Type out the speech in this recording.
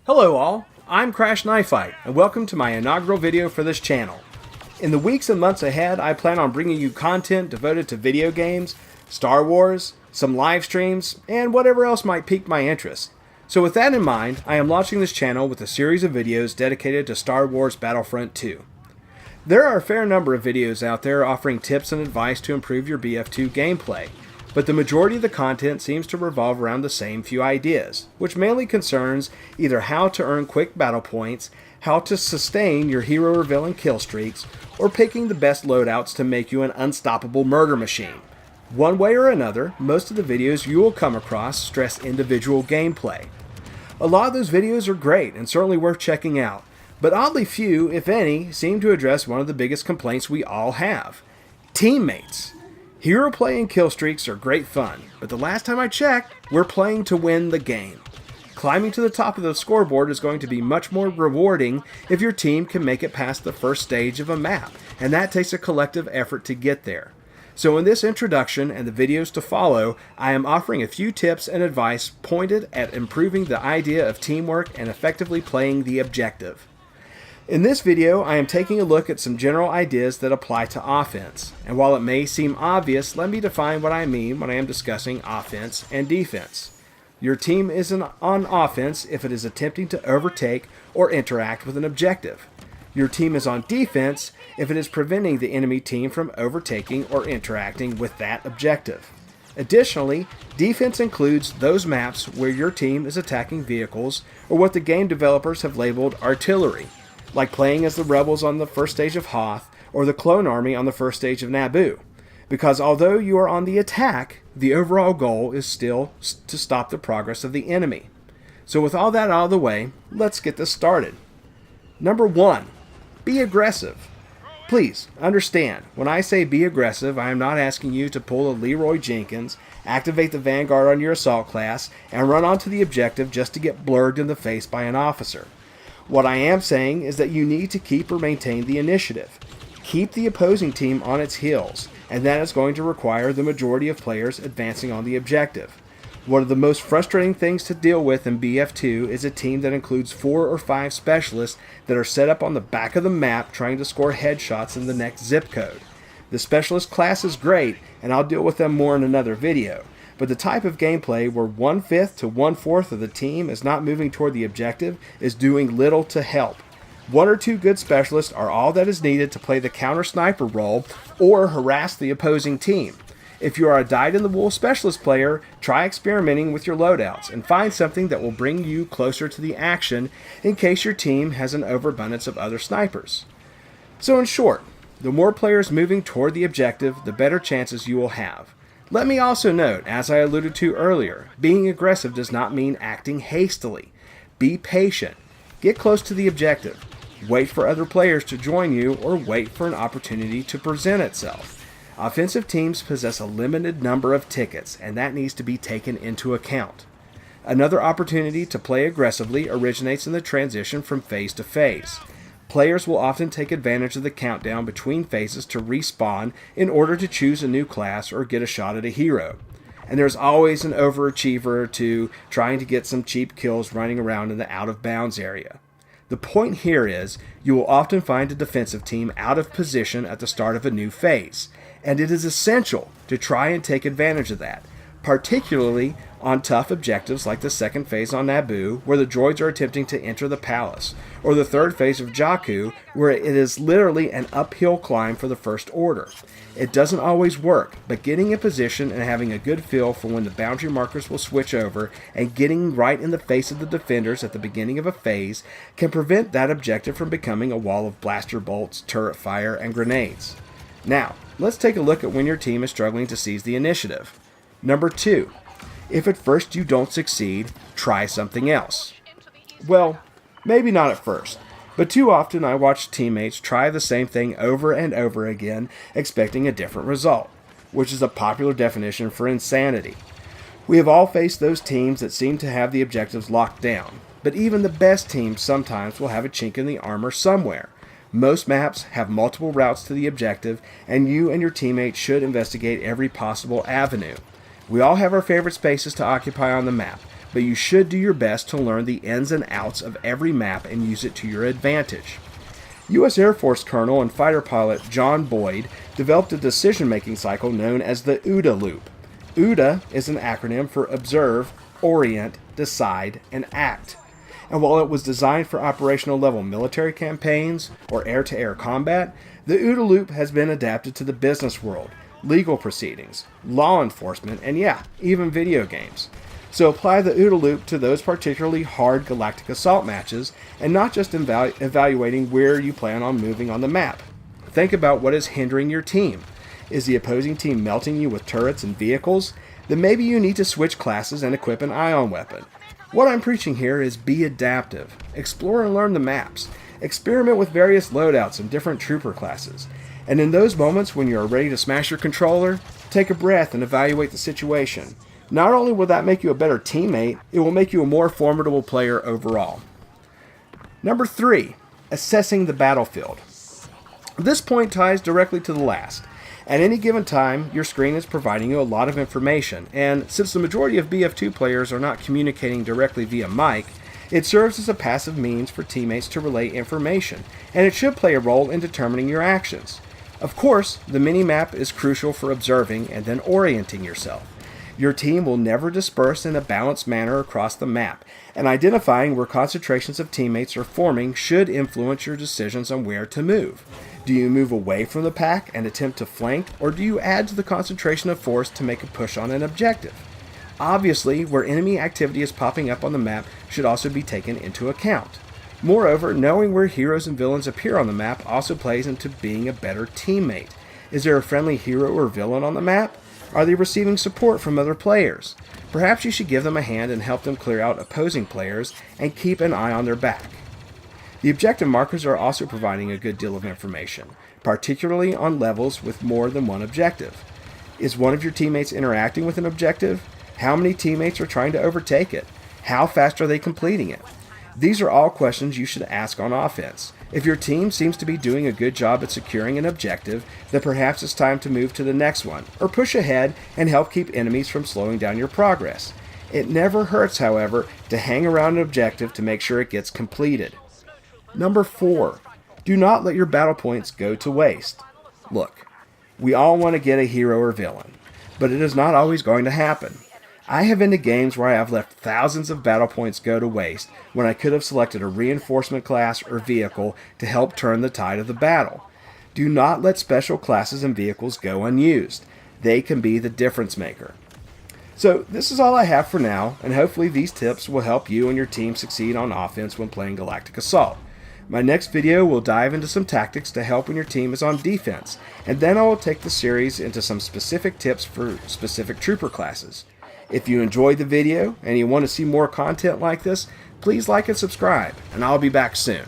Hello all, I'm Crash Knifefight, and welcome to my inaugural video for this channel. In the weeks and months ahead, I plan on bringing you content devoted to video games, Star Wars, some live streams, and whatever else might pique my interest. So with that in mind, I am launching this channel with a series of videos dedicated to Star Wars Battlefront 2. There are a fair number of videos out there offering tips and advice to improve your BF2 gameplay, but the majority of the content seems to revolve around the same few ideas, which mainly concerns either how to earn quick battle points, how to sustain your hero or villain kill streaks, or picking the best loadouts to make you an unstoppable murder machine. One way or another, most of the videos you will come across stress individual gameplay. A lot of those videos are great and certainly worth checking out, but oddly few, if any, seem to address one of the biggest complaints we all have: teammates. Hero play and kill streaks are great fun, but the last time I checked, we're playing to win the game. Climbing to the top of the scoreboard is going to be much more rewarding if your team can make it past the first stage of a map, and that takes a collective effort to get there. So in this introduction and the videos to follow, I am offering a few tips and advice pointed at improving the idea of teamwork and effectively playing the objective. In this video, I am taking a look at some general ideas that apply to offense, and while it may seem obvious, let me define what I mean when I am discussing offense and defense. Your team is on offense if it is attempting to overtake or interact with an objective. Your team is on defense if it is preventing the enemy team from overtaking or interacting with that objective. Additionally, defense includes those maps where your team is attacking vehicles or what the game developers have labeled artillery, like playing as the rebels on the first stage of Hoth or the clone army on the first stage of Naboo. Because although you are on the attack, the overall goal is still to stop the progress of the enemy. So with all that out of the way, let's get this started. Number 1, be aggressive. Please understand, when I say be aggressive, I am not asking you to pull a Leroy Jenkins, activate the Vanguard on your assault class, and run onto the objective just to get blurred in the face by an officer. What I am saying is that you need to keep or maintain the initiative. Keep the opposing team on its heels, and that is going to require the majority of players advancing on the objective. One of the most frustrating things to deal with in BF2 is a team that includes 4 or 5 specialists that are set up on the back of the map trying to score headshots in the next zip code. The specialist class is great, and I'll deal with them more in another video. But the type of gameplay where 1/5 to 1/4 of the team is not moving toward the objective is doing little to help. 1 or 2 good specialists are all that is needed to play the counter sniper role or harass the opposing team. If you are a dyed-in-the-wool specialist player, try experimenting with your loadouts and find something that will bring you closer to the action in case your team has an overabundance of other snipers. So in short, the more players moving toward the objective, the better chances you will have. Let me also note, as I alluded to earlier, being aggressive does not mean acting hastily. Be patient. Get close to the objective. Wait for other players to join you or wait for an opportunity to present itself. Offensive teams possess a limited number of tickets, and that needs to be taken into account. Another opportunity to play aggressively originates in the transition from phase to phase. Players will often take advantage of the countdown between phases to respawn in order to choose a new class or get a shot at a hero. And there's always an overachiever or two trying to get some cheap kills running around in the out-of-bounds area. The point here is, you will often find a defensive team out of position at the start of a new phase, and it is essential to try and take advantage of that, particularly on tough objectives like the second phase on Naboo, where the droids are attempting to enter the palace, or the third phase of Jakku, where it is literally an uphill climb for the First Order. It doesn't always work, but getting in position and having a good feel for when the boundary markers will switch over and getting right in the face of the defenders at the beginning of a phase can prevent that objective from becoming a wall of blaster bolts, turret fire, and grenades. Now, let's take a look at when your team is struggling to seize the initiative. Number 2. If at first you don't succeed, try something else. Well, maybe not at first, but too often I watch teammates try the same thing over and over again, expecting a different result, which is a popular definition for insanity. We have all faced those teams that seem to have the objectives locked down, but even the best teams sometimes will have a chink in the armor somewhere. Most maps have multiple routes to the objective, and you and your teammates should investigate every possible avenue. We all have our favorite spaces to occupy on the map, but you should do your best to learn the ins and outs of every map and use it to your advantage. U.S. Air Force Colonel and fighter pilot John Boyd developed a decision-making cycle known as the OODA loop. OODA is an acronym for Observe, Orient, Decide, and Act. And while it was designed for operational level military campaigns or air-to-air combat, the OODA loop has been adapted to the business world, legal proceedings, law enforcement, and even video games. So apply the OODA loop to those particularly hard galactic assault matches and not just evaluating where you plan on moving on the map. Think about what is hindering your team. Is the opposing team melting you with turrets and vehicles? Then maybe you need to switch classes and equip an ion weapon. What I'm preaching here is be adaptive. Explore and learn the maps. Experiment with various loadouts and different trooper classes. And in those moments when you are ready to smash your controller, take a breath and evaluate the situation. Not only will that make you a better teammate, it will make you a more formidable player overall. Number 3, assessing the battlefield. This point ties directly to the last. At any given time, your screen is providing you a lot of information, and since the majority of BF2 players are not communicating directly via mic, it serves as a passive means for teammates to relay information, and it should play a role in determining your actions. Of course, the mini-map is crucial for observing and then orienting yourself. Your team will never disperse in a balanced manner across the map, and identifying where concentrations of teammates are forming should influence your decisions on where to move. Do you move away from the pack and attempt to flank, or do you add to the concentration of force to make a push on an objective? Obviously, where enemy activity is popping up on the map should also be taken into account. Moreover, knowing where heroes and villains appear on the map also plays into being a better teammate. Is there a friendly hero or villain on the map? Are they receiving support from other players? Perhaps you should give them a hand and help them clear out opposing players and keep an eye on their back. The objective markers are also providing a good deal of information, particularly on levels with more than one objective. Is one of your teammates interacting with an objective? How many teammates are trying to overtake it? How fast are they completing it? These are all questions you should ask on offense. If your team seems to be doing a good job at securing an objective, then perhaps it's time to move to the next one, or push ahead and help keep enemies from slowing down your progress. It never hurts, however, to hang around an objective to make sure it gets completed. Number 4, do not let your battle points go to waste. Look, we all want to get a hero or villain, but it is not always going to happen. I have been to games where I have left thousands of battle points go to waste when I could have selected a reinforcement class or vehicle to help turn the tide of the battle. Do not let special classes and vehicles go unused. They can be the difference maker. So this is all I have for now, and hopefully these tips will help you and your team succeed on offense when playing Galactic Assault. My next video will dive into some tactics to help when your team is on defense, and then I will take the series into some specific tips for specific trooper classes. If you enjoyed the video and you want to see more content like this, please like and subscribe, and I'll be back soon.